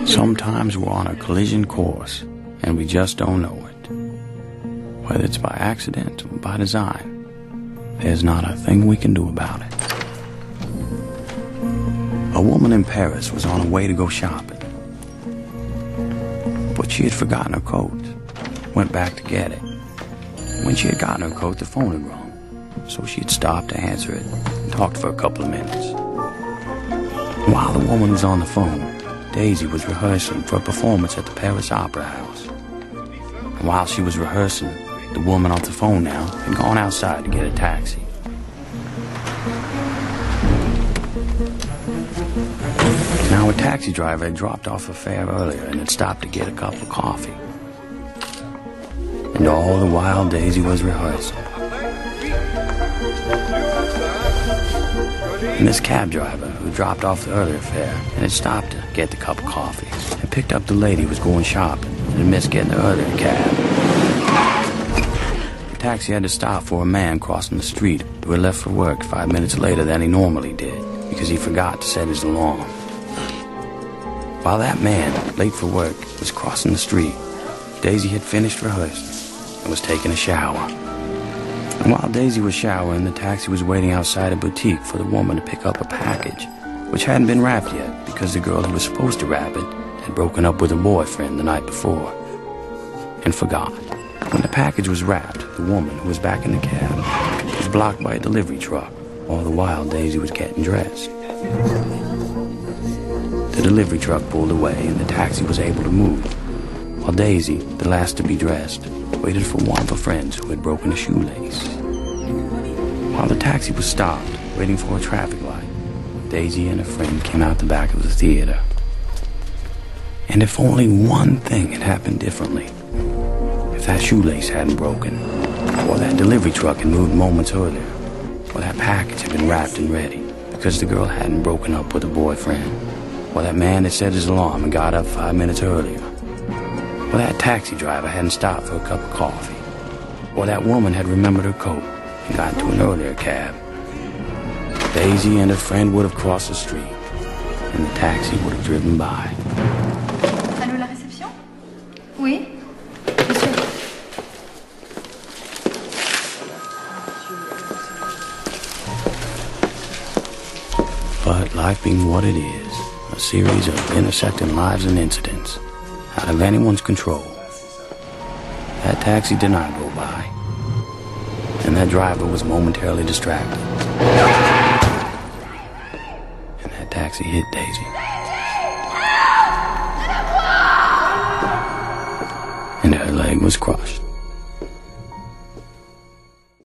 Sometimes we're on a collision course, and we just don't know it. Whether it's by accident or by design, there's not a thing we can do about it. A woman in Paris was on her way to go shopping, but she had forgotten her coat. Went back to get it. When she had gotten her coat, the phone had rung, so she had stopped to answer it and talked for a couple of minutes. While the woman was on the phone, Daisy was rehearsing for a performance at the Paris Opera House. And while she was rehearsing, the woman on the phone now had gone outside to get a taxi. Now a taxi driver had dropped off a fare earlier and had stopped to get a cup of coffee. And all the while Daisy was rehearsing. And this cab driver, who dropped off the earlier fare and had stopped to get the cup of coffee, had picked up the lady who was going shopping and had missed getting the earlier cab. The taxi had to stop for a man crossing the street who had left for work 5 minutes later than he normally did because he forgot to set his alarm. While that man, late for work, was crossing the street, Daisy had finished rehearsing and was taking a shower. And while Daisy was showering, the taxi was waiting outside a boutique for the woman to pick up a package, which hadn't been wrapped yet because the girl who was supposed to wrap it had broken up with her boyfriend the night before and forgot. When the package was wrapped, the woman, who was back in the cab, was blocked by a delivery truck, all the while Daisy was getting dressed. The delivery truck pulled away and the taxi was able to move, while Daisy, the last to be dressed, waited for one of her friends who had broken a shoelace. While the taxi was stopped, waiting for a traffic light, Daisy and her friend came out the back of the theater. And if only one thing had happened differently, if that shoelace hadn't broken, or that delivery truck had moved moments earlier, or that package had been wrapped and ready because the girl hadn't broken up with her boyfriend, or that man had set his alarm and got up 5 minutes earlier, or that taxi driver hadn't stopped for a cup of coffee, or that woman had remembered her coat and got into an earlier cab, Daisy and her friend would have crossed the street, and the taxi would have driven by. Allô, la réception? Oui? Monsieur. But life being what it is, a series of intersecting lives and incidents, out of anyone's control, that taxi did not go by, and that driver was momentarily distracted, and that taxi hit Daisy, and her leg was crushed.